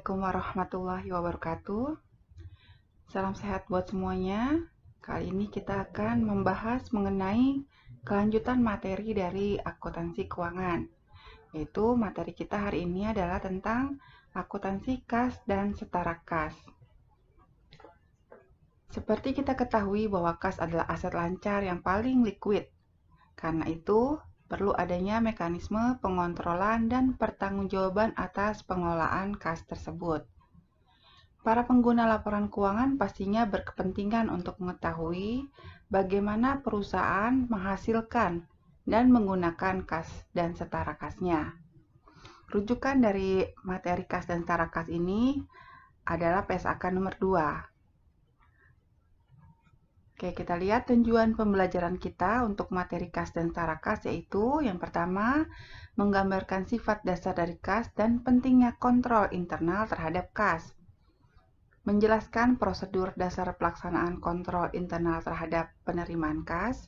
Assalamualaikum warahmatullahi wabarakatuh. Salam sehat buat semuanya. Kali ini kita akan membahas mengenai kelanjutan materi dari akuntansi keuangan. Yaitu materi kita hari ini adalah tentang akuntansi kas dan setara kas. Seperti kita ketahui bahwa kas adalah aset lancar yang paling liquid. Karena itu, perlu adanya mekanisme pengontrolan dan pertanggungjawaban atas pengelolaan kas tersebut. Para pengguna laporan keuangan pastinya berkepentingan untuk mengetahui bagaimana perusahaan menghasilkan dan menggunakan kas dan setara kasnya. Rujukan dari materi kas dan setara kas ini adalah PSAK nomor 2. Oke, kita lihat tujuan pembelajaran kita untuk materi kas dan setara kas, yaitu yang pertama, menggambarkan sifat dasar dari kas dan pentingnya kontrol internal terhadap kas. Menjelaskan prosedur dasar pelaksanaan kontrol internal terhadap penerimaan kas.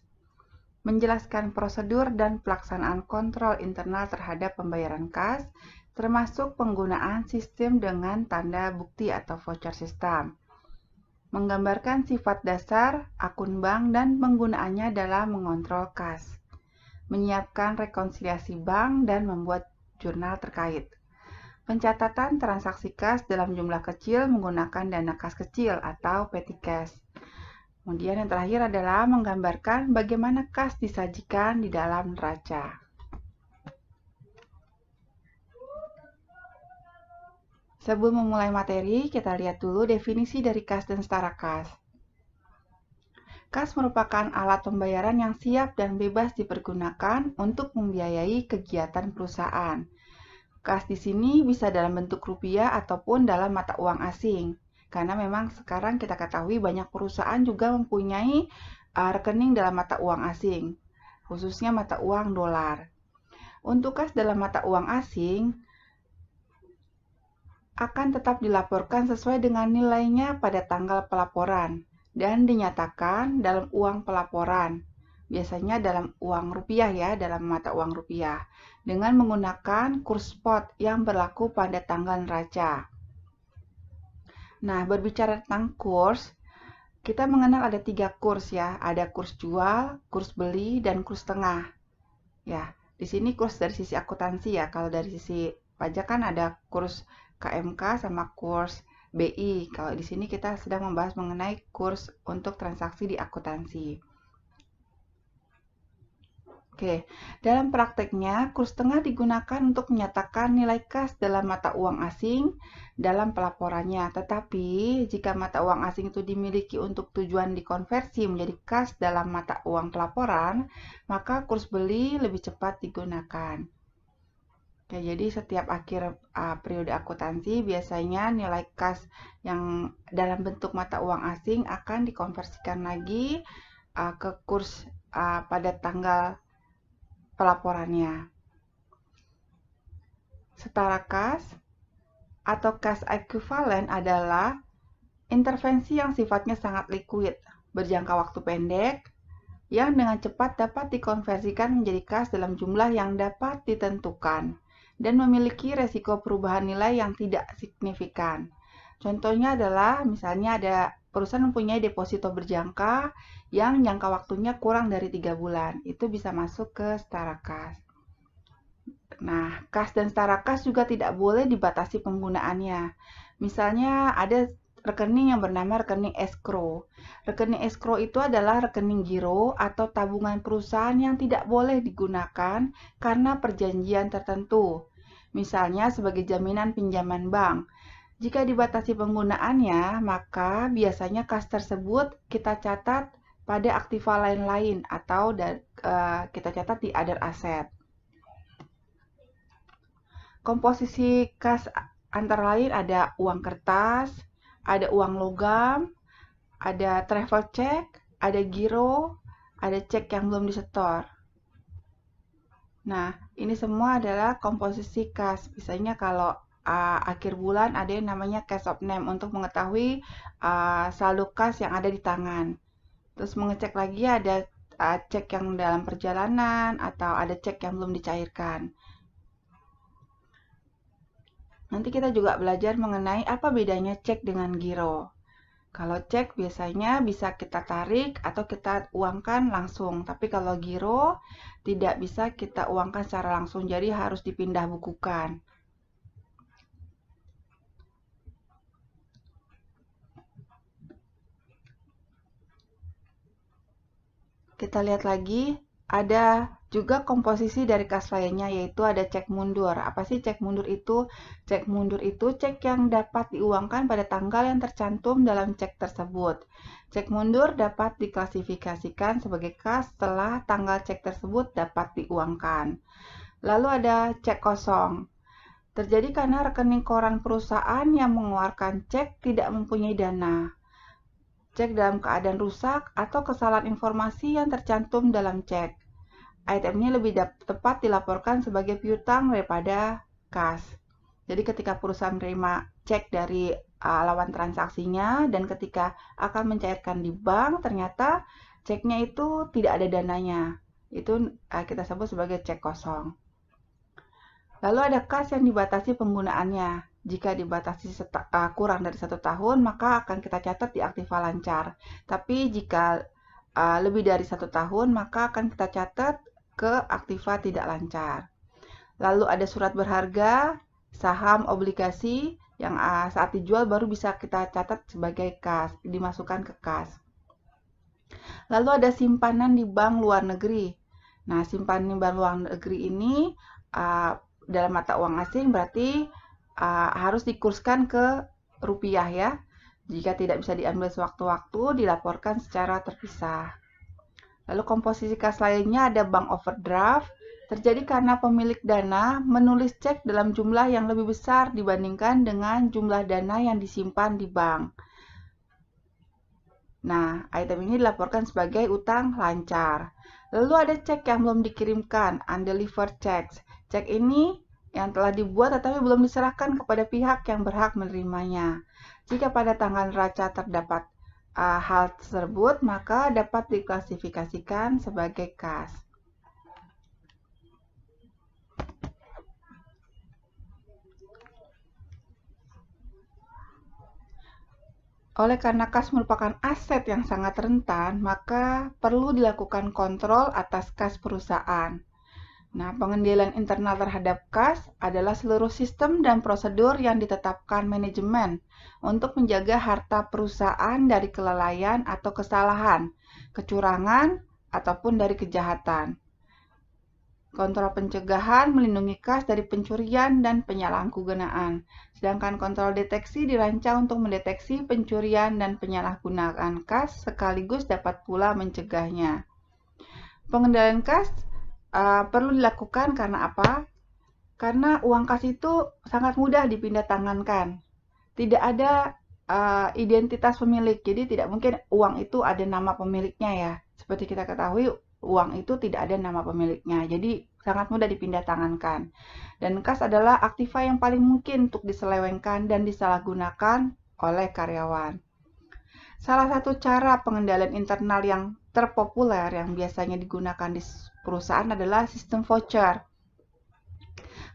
Menjelaskan prosedur dan pelaksanaan kontrol internal terhadap pembayaran kas, termasuk penggunaan sistem dengan tanda bukti atau voucher system. Menggambarkan sifat dasar akun bank dan penggunaannya dalam mengontrol kas. Menyiapkan rekonsiliasi bank dan membuat jurnal terkait. Pencatatan transaksi kas dalam jumlah kecil menggunakan dana kas kecil atau petty cash. Kemudian yang terakhir adalah menggambarkan bagaimana kas disajikan di dalam neraca. Sebelum memulai materi, kita lihat dulu definisi dari kas dan setara kas. Kas merupakan alat pembayaran yang siap dan bebas dipergunakan untuk membiayai kegiatan perusahaan. Kas di sini bisa dalam bentuk rupiah ataupun dalam mata uang asing. Karena memang sekarang kita ketahui banyak perusahaan juga mempunyai rekening dalam mata uang asing, khususnya mata uang dolar. Untuk kas dalam mata uang asing, akan tetap dilaporkan sesuai dengan nilainya pada tanggal pelaporan dan dinyatakan dalam uang pelaporan, biasanya dalam uang rupiah ya, dalam mata uang rupiah, dengan menggunakan kurs spot yang berlaku pada tanggal neraca. Nah, berbicara tentang kurs, kita mengenal ada 3 kurs ya, ada kurs jual, kurs beli, dan kurs tengah. Ya, di sini kurs dari sisi akuntansi ya, kalau dari sisi pajak kan ada kurs KMK sama kurs BI. Kalau di sini kita sedang membahas mengenai kurs untuk transaksi di akuntansi. Oke, dalam prakteknya, kurs tengah digunakan untuk menyatakan nilai kas dalam mata uang asing dalam pelaporannya. Tetapi, jika mata uang asing itu dimiliki untuk tujuan dikonversi menjadi kas dalam mata uang pelaporan, maka kurs beli lebih cepat digunakan. Oke, jadi setiap akhir periode akuntansi, biasanya nilai kas yang dalam bentuk mata uang asing akan dikonversikan lagi ke kurs pada tanggal pelaporannya. Setara kas atau kas ekuivalen adalah intervensi yang sifatnya sangat liquid, berjangka waktu pendek, yang dengan cepat dapat dikonversikan menjadi kas dalam jumlah yang dapat ditentukan, dan memiliki resiko perubahan nilai yang tidak signifikan. Contohnya adalah, misalnya ada perusahaan mempunyai deposito berjangka yang jangka waktunya kurang dari 3 bulan. Itu bisa masuk ke setara kas. Nah, kas dan setara kas juga tidak boleh dibatasi penggunaannya. Misalnya ada rekening yang bernama rekening escrow. Rekening escrow itu adalah rekening giro atau tabungan perusahaan yang tidak boleh digunakan karena perjanjian tertentu. Misalnya sebagai jaminan pinjaman bank. Jika dibatasi penggunaannya, maka biasanya kas tersebut kita catat pada aktiva lain-lain atau kita catat di other asset. Komposisi kas antara lain ada uang kertas, ada uang logam, ada travel check, ada giro, ada cek yang belum disetor. Nah, ini semua adalah komposisi kas. Biasanya kalau akhir bulan ada yang namanya cash of name untuk mengetahui saldo kas yang ada di tangan. Terus mengecek lagi ada cek yang dalam perjalanan atau ada cek yang belum dicairkan. Nanti kita juga belajar mengenai apa bedanya cek dengan giro. Kalau cek biasanya bisa kita tarik atau kita uangkan langsung, tapi kalau giro tidak bisa kita uangkan secara langsung, jadi harus dipindah bukukan. Kita lihat lagi, ada juga komposisi dari kas lainnya, yaitu ada cek mundur. Apa sih cek mundur itu? Cek mundur itu cek yang dapat diuangkan pada tanggal yang tercantum dalam cek tersebut. Cek mundur dapat diklasifikasikan sebagai kas setelah tanggal cek tersebut dapat diuangkan. Lalu ada cek kosong. Terjadi karena rekening koran perusahaan yang mengeluarkan cek tidak mempunyai dana. Cek dalam keadaan rusak atau kesalahan informasi yang tercantum dalam cek. Item ini lebih tepat dilaporkan sebagai piutang daripada kas. Jadi ketika perusahaan menerima cek dari lawan transaksinya dan ketika akan mencairkan di bank, ternyata ceknya itu tidak ada dananya. Itu kita sebut sebagai cek kosong. Lalu ada kas yang dibatasi penggunaannya. Jika dibatasi kurang dari 1 tahun, maka akan kita catat di aktiva lancar. Tapi jika lebih dari 1 tahun, maka akan kita catat ke aktiva tidak lancar. Lalu ada surat berharga, saham, obligasi, yang saat dijual baru bisa kita catat sebagai kas, dimasukkan ke kas. Lalu ada simpanan di bank luar negeri. Nah, simpanan di bank luar negeri ini dalam mata uang asing berarti harus dikurskan ke rupiah ya. Jika tidak bisa diambil sewaktu-waktu, dilaporkan secara terpisah. Lalu komposisi kas lainnya ada bank overdraft. Terjadi karena pemilik dana menulis cek dalam jumlah yang lebih besar dibandingkan dengan jumlah dana yang disimpan di bank. Nah, item ini dilaporkan sebagai utang lancar. Lalu ada cek yang belum dikirimkan, undelivered checks. Cek ini yang telah dibuat tetapi belum diserahkan kepada pihak yang berhak menerimanya. Jika pada tanggal neraca terdapat hal tersebut, maka dapat diklasifikasikan sebagai kas. Oleh karena kas merupakan aset yang sangat rentan, maka perlu dilakukan kontrol atas kas perusahaan. Nah, pengendalian internal terhadap kas adalah seluruh sistem dan prosedur yang ditetapkan manajemen untuk menjaga harta perusahaan dari kelalaian atau kesalahan, kecurangan, ataupun dari kejahatan. Kontrol pencegahan melindungi kas dari pencurian dan penyalahgunaan, sedangkan kontrol deteksi dirancang untuk mendeteksi pencurian dan penyalahgunaan kas sekaligus dapat pula mencegahnya. Pengendalian kas perlu dilakukan karena apa? Karena uang kas itu sangat mudah dipindah tangankan. Tidak ada identitas pemilik, jadi tidak mungkin uang itu ada nama pemiliknya ya. Seperti kita ketahui, uang itu tidak ada nama pemiliknya, jadi sangat mudah dipindah tangankan. Dan kas adalah aktiva yang paling mungkin untuk diselewengkan dan disalahgunakan oleh karyawan. Salah satu cara pengendalian internal yang terpopuler yang biasanya digunakan di perusahaan adalah sistem voucher.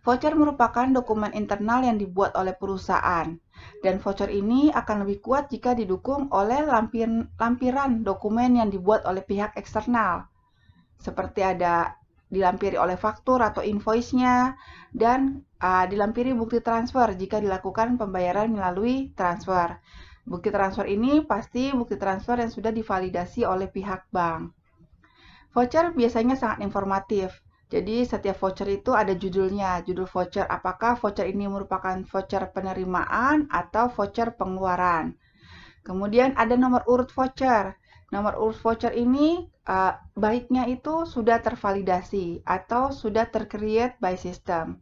Voucher merupakan dokumen internal yang dibuat oleh perusahaan, dan voucher ini akan lebih kuat jika didukung oleh lampiran dokumen yang dibuat oleh pihak eksternal, seperti ada dilampiri oleh faktur atau invoice-nya, dan dilampiri bukti transfer jika dilakukan pembayaran melalui transfer. Bukti transfer ini pasti bukti transfer yang sudah divalidasi oleh pihak bank. Voucher biasanya sangat informatif. Jadi setiap voucher itu ada judulnya, judul voucher. Apakah voucher ini merupakan voucher penerimaan atau voucher pengeluaran. Kemudian ada nomor urut voucher. Nomor urut voucher ini baiknya itu sudah tervalidasi atau sudah tercreate by system.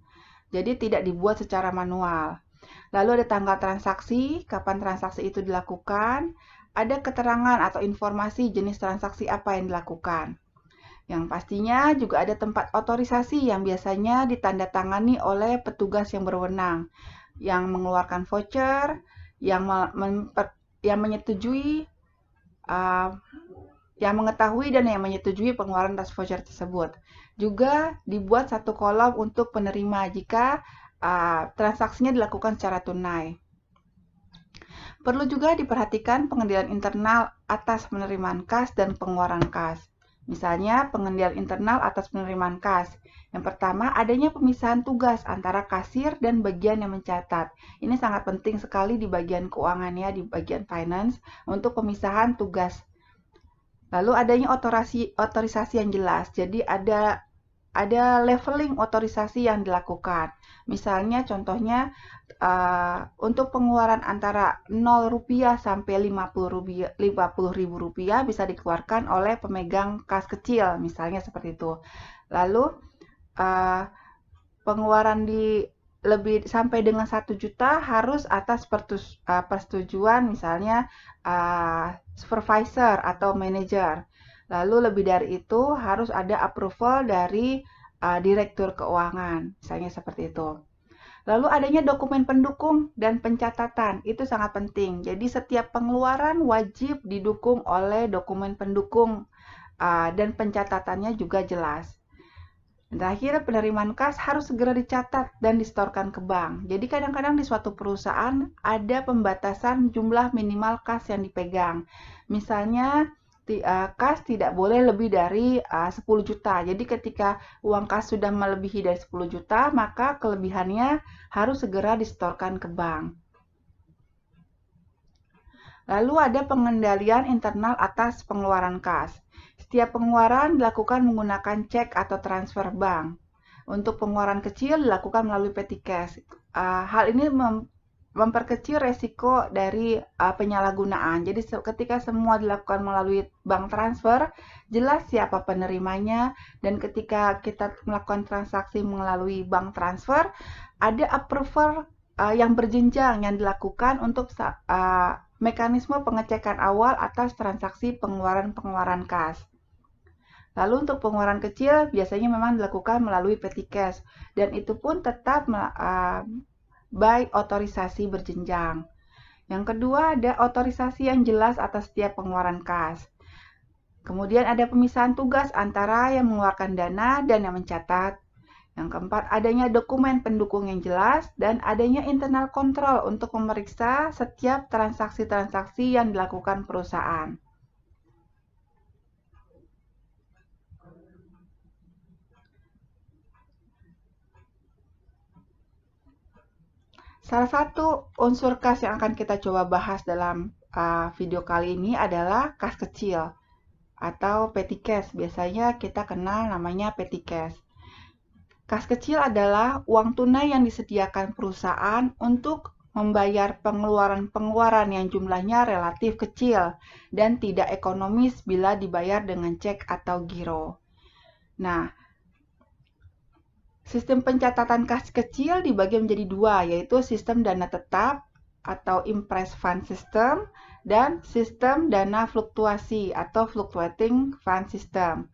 Jadi tidak dibuat secara manual. Lalu ada tanggal transaksi, kapan transaksi itu dilakukan, ada keterangan atau informasi jenis transaksi apa yang dilakukan. Yang pastinya juga ada tempat otorisasi yang biasanya ditandatangani oleh petugas yang berwenang, yang mengeluarkan voucher, yang menyetujui, yang mengetahui dan yang menyetujui pengeluaran atas voucher tersebut. Juga dibuat satu kolom untuk penerima jika transaksinya dilakukan secara tunai. Perlu juga diperhatikan pengendalian internal atas penerimaan kas dan pengeluaran kas. Misalnya, pengendalian internal atas penerimaan kas. Yang pertama, adanya pemisahan tugas antara kasir dan bagian yang mencatat. Ini sangat penting sekali di bagian keuangan ya, di bagian finance, untuk pemisahan tugas. Lalu adanya otorisasi yang jelas. Jadi ada leveling otorisasi yang dilakukan. Misalnya contohnya untuk pengeluaran antara Rp0 sampai Rp50.000 bisa dikeluarkan oleh pemegang kas kecil, misalnya seperti itu. Lalu pengeluaran lebih sampai dengan 1 juta harus atas persetujuan misalnya supervisor atau manajer. Lalu lebih dari itu harus ada approval dari direktur keuangan, misalnya seperti itu. Lalu adanya dokumen pendukung dan pencatatan, itu sangat penting. Jadi setiap pengeluaran wajib didukung oleh dokumen pendukung dan pencatatannya juga jelas. Dan terakhir, penerimaan kas harus segera dicatat dan disetorkan ke bank. Jadi kadang-kadang di suatu perusahaan ada pembatasan jumlah minimal kas yang dipegang. Misalnya kas tidak boleh lebih dari 10 juta. Jadi ketika uang kas sudah melebihi dari 10 juta, maka kelebihannya harus segera disetorkan ke bank. Lalu ada pengendalian internal atas pengeluaran kas. Setiap pengeluaran dilakukan menggunakan cek atau transfer bank. Untuk pengeluaran kecil dilakukan melalui petty cash. Hal ini memperkecil resiko dari penyalahgunaan. Jadi ketika semua dilakukan melalui bank transfer, jelas siapa penerimanya, dan ketika kita melakukan transaksi melalui bank transfer, ada approval yang berjenjang yang dilakukan untuk mekanisme pengecekan awal atas transaksi pengeluaran kas. Lalu untuk pengeluaran kecil biasanya memang dilakukan melalui petty cash, dan itu pun tetap by otorisasi berjenjang. Yang kedua ada otorisasi yang jelas atas setiap pengeluaran kas. Kemudian ada pemisahan tugas antara yang mengeluarkan dana dan yang mencatat. Yang keempat, adanya dokumen pendukung yang jelas dan adanya internal control untuk memeriksa setiap transaksi-transaksi yang dilakukan perusahaan. Salah satu unsur kas yang akan kita coba bahas dalam video kali ini adalah kas kecil atau petty cash. Biasanya kita kenal namanya petty cash. Kas kecil adalah uang tunai yang disediakan perusahaan untuk membayar pengeluaran-pengeluaran yang jumlahnya relatif kecil dan tidak ekonomis bila dibayar dengan cek atau giro. Nah, sistem pencatatan kas kecil dibagi menjadi dua, yaitu sistem dana tetap atau impress fund system dan sistem dana fluktuasi atau fluctuating fund system.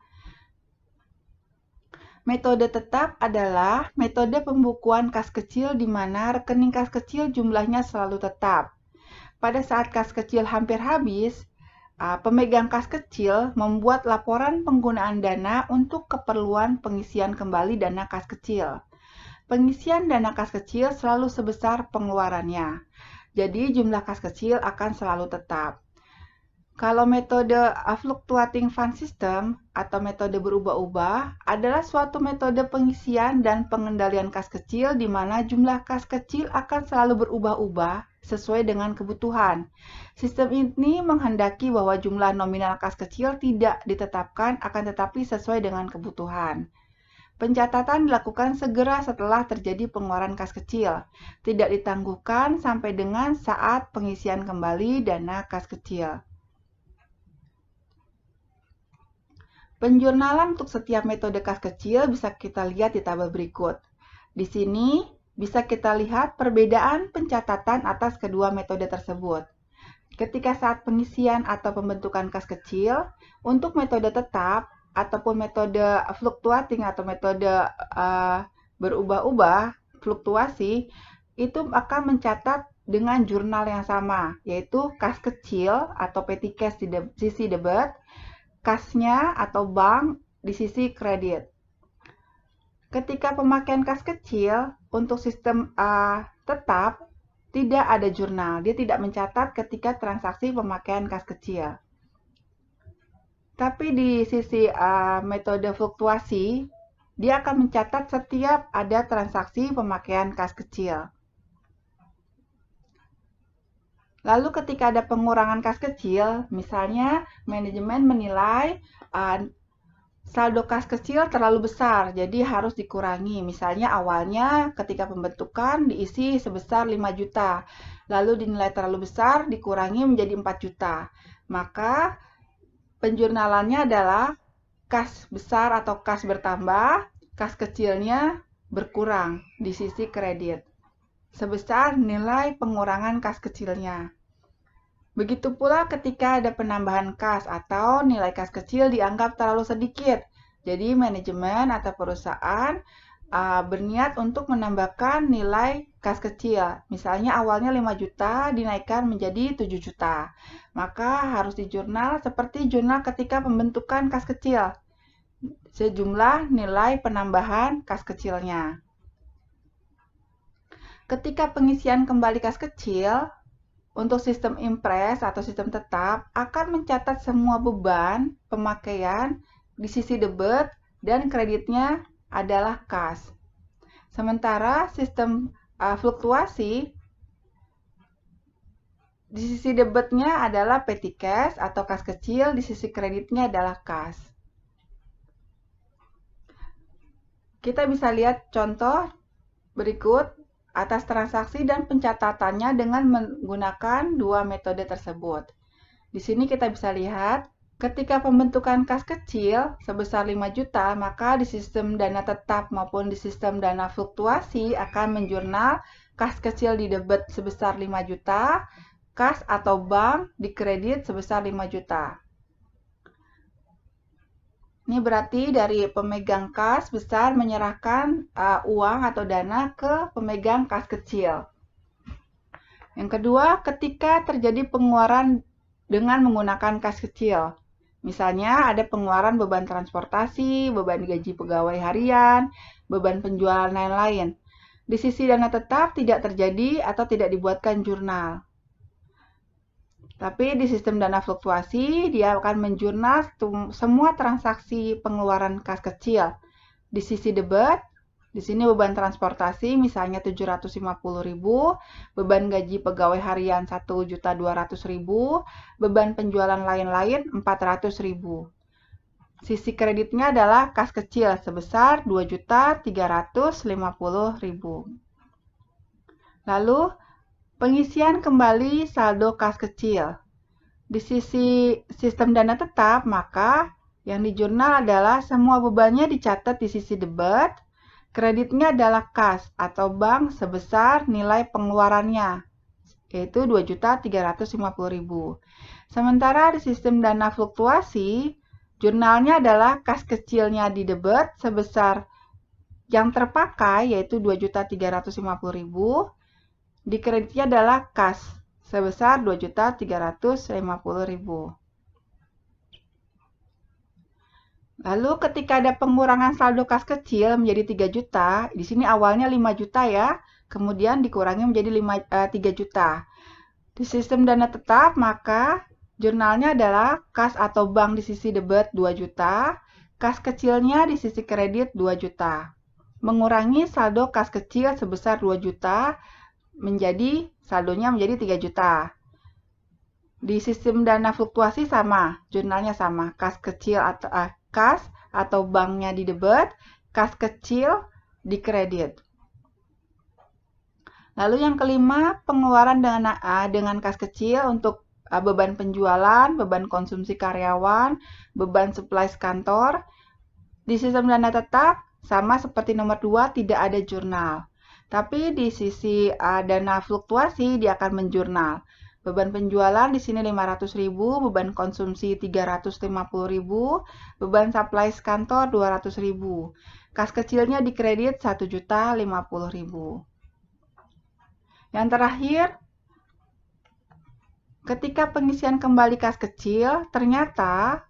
Metode tetap adalah metode pembukuan kas kecil di mana rekening kas kecil jumlahnya selalu tetap. Pada saat kas kecil hampir habis, pemegang kas kecil membuat laporan penggunaan dana untuk keperluan pengisian kembali dana kas kecil. Pengisian dana kas kecil selalu sebesar pengeluarannya. Jadi jumlah kas kecil akan selalu tetap. Kalau metode fluctuating fund system atau metode berubah-ubah adalah suatu metode pengisian dan pengendalian kas kecil di mana jumlah kas kecil akan selalu berubah-ubah sesuai dengan kebutuhan. Sistem ini menghendaki bahwa jumlah nominal kas kecil tidak ditetapkan akan tetapi sesuai dengan kebutuhan. Pencatatan dilakukan segera setelah terjadi pengeluaran kas kecil, tidak ditangguhkan sampai dengan saat pengisian kembali dana kas kecil. Penjurnalan untuk setiap metode kas kecil bisa kita lihat di tabel berikut. Di sini bisa kita lihat perbedaan pencatatan atas kedua metode tersebut. Ketika saat pengisian atau pembentukan kas kecil, untuk metode tetap ataupun metode fluctuating atau metode berubah-ubah, fluktuasi, itu akan mencatat dengan jurnal yang sama, yaitu kas kecil atau petty cash di sisi debit, kasnya atau bank di sisi kredit. Ketika pemakaian kas kecil, untuk sistem tetap tidak ada jurnal. Dia tidak mencatat ketika transaksi pemakaian kas kecil. Tapi di sisi metode fluktuasi, dia akan mencatat setiap ada transaksi pemakaian kas kecil. Lalu ketika ada pengurangan kas kecil, misalnya manajemen menilai saldo kas kecil terlalu besar, jadi harus dikurangi. Misalnya awalnya ketika pembentukan diisi sebesar 5 juta, lalu dinilai terlalu besar, dikurangi menjadi 4 juta. Maka penjurnalannya adalah kas besar atau kas bertambah, kas kecilnya berkurang di sisi kredit, sebesar nilai pengurangan kas kecilnya. Begitu pula ketika ada penambahan kas atau nilai kas kecil dianggap terlalu sedikit. Jadi manajemen atau perusahaan berniat untuk menambahkan nilai kas kecil. Misalnya awalnya 5 juta dinaikkan menjadi 7 juta. Maka harus dijurnal seperti jurnal ketika pembentukan kas kecil. Sejumlah nilai penambahan kas kecilnya. Ketika pengisian kembali kas kecil, untuk sistem impres atau sistem tetap akan mencatat semua beban pemakaian di sisi debit dan kreditnya adalah kas. Sementara sistem fluktuasi di sisi debitnya adalah petty cash atau kas kecil, di sisi kreditnya adalah kas. Kita bisa lihat contoh berikut atas transaksi dan pencatatannya dengan menggunakan dua metode tersebut. Di sini kita bisa lihat, ketika pembentukan kas kecil sebesar 5 juta, maka di sistem dana tetap maupun di sistem dana fluktuasi akan menjurnal kas kecil di debit sebesar 5 juta, kas atau bank di kredit sebesar 5 juta. Ini berarti dari pemegang kas besar menyerahkan uang atau dana ke pemegang kas kecil. Yang kedua, ketika terjadi pengeluaran dengan menggunakan kas kecil. Misalnya ada pengeluaran beban transportasi, beban gaji pegawai harian, beban penjualan lain-lain. Di sisi dana tetap tidak terjadi atau tidak dibuatkan jurnal. Tapi di sistem dana fluktuasi, dia akan menjurnal semua transaksi pengeluaran kas kecil. Di sisi debit, di sini beban transportasi misalnya 750.000, beban gaji pegawai harian 1.200.000, beban penjualan lain-lain 400.000. Sisi kreditnya adalah kas kecil sebesar 2.350.000. Lalu pengisian kembali saldo kas kecil. Di sisi sistem dana tetap, maka yang dijurnal adalah semua bebannya dicatat di sisi debit, kreditnya adalah kas atau bank sebesar nilai pengeluarannya, yaitu 2.350.000. Sementara di sistem dana fluktuasi, jurnalnya adalah kas kecilnya di debit sebesar yang terpakai, yaitu 2.350.000, di kreditnya adalah kas sebesar 2.350.000. Lalu ketika ada pengurangan saldo kas kecil menjadi 3 juta, di sini awalnya 5 juta ya, kemudian dikurangi menjadi 3 juta. Di sistem dana tetap, maka jurnalnya adalah kas atau bank di sisi debit 2 juta, kas kecilnya di sisi kredit 2 juta. Mengurangi saldo kas kecil sebesar 2 juta, menjadi saldonya menjadi 3 juta. Di sistem dana fluktuasi sama, jurnalnya sama, kas kecil atau kas atau banknya di debit, kas kecil di kredit. Lalu yang kelima, pengeluaran dengan kas kecil untuk beban penjualan, beban konsumsi karyawan, beban supplies kantor. Di sistem dana tetap sama seperti nomor 2, tidak ada jurnal. Tapi di sisi dana fluktuasi dia akan menjurnal. Beban penjualan di sini 500.000, beban konsumsi 350.000, beban supplies kantor 200.000. Kas kecilnya di kredit 1.050.000. Yang terakhir, ketika pengisian kembali kas kecil, ternyata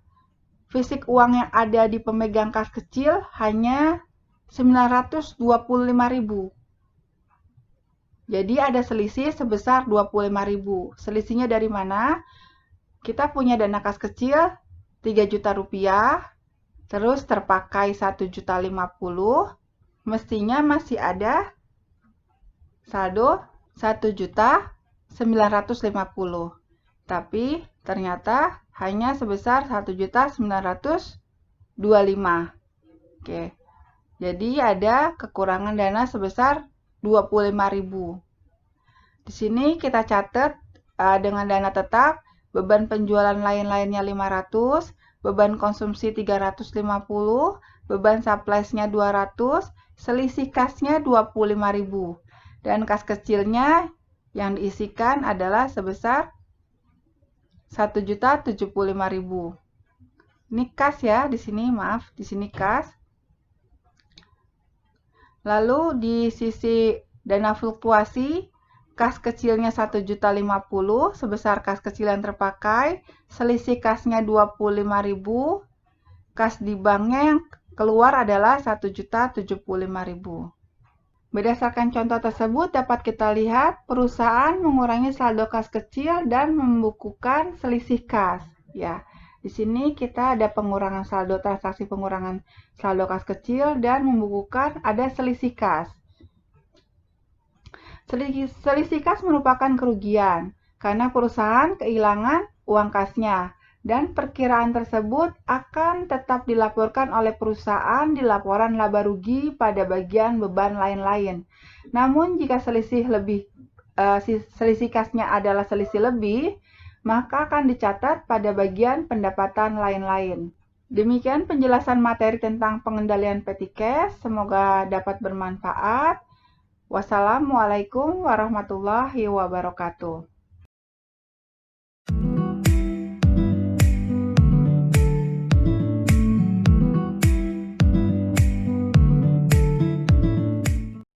fisik uang yang ada di pemegang kas kecil hanya 925.000. Jadi ada selisih sebesar 25.000. Selisihnya dari mana? Kita punya dana kas kecil 3 juta rupiah, terus terpakai 1.050.000, mestinya masih ada saldo 1.950.000. Tapi ternyata hanya sebesar 1.925.000. Oke. Jadi ada kekurangan dana sebesar 25.000. Di sini kita catat dengan dana tetap, beban penjualan lain-lainnya 500, beban konsumsi 350, beban supplies-nya 200, selisih kasnya 25.000. Dan kas kecilnya yang diisikan adalah sebesar 1.075.000. Ini kas ya, di sini maaf, di sini kas. Lalu di sisi dana fluktuasi, kas kecilnya 1.050.000 sebesar kas kecil yang terpakai, selisih kasnya 25.000, kas di banknya yang keluar adalah 1.075.000. Berdasarkan contoh tersebut dapat kita lihat perusahaan mengurangi saldo kas kecil dan membukukan selisih kas. Ya, di sini kita ada pengurangan saldo transaksi pengurangan saldo kas kecil dan membukukan ada selisih kas. Selisih kas merupakan kerugian karena perusahaan kehilangan uang kasnya. Dan perkiraan tersebut akan tetap dilaporkan oleh perusahaan di laporan laba rugi pada bagian beban lain-lain. Namun jika selisih kasnya adalah selisih lebih, maka akan dicatat pada bagian pendapatan lain-lain. Demikian penjelasan materi tentang pengendalian petty cash. Semoga dapat bermanfaat. Wassalamualaikum warahmatullahi wabarakatuh.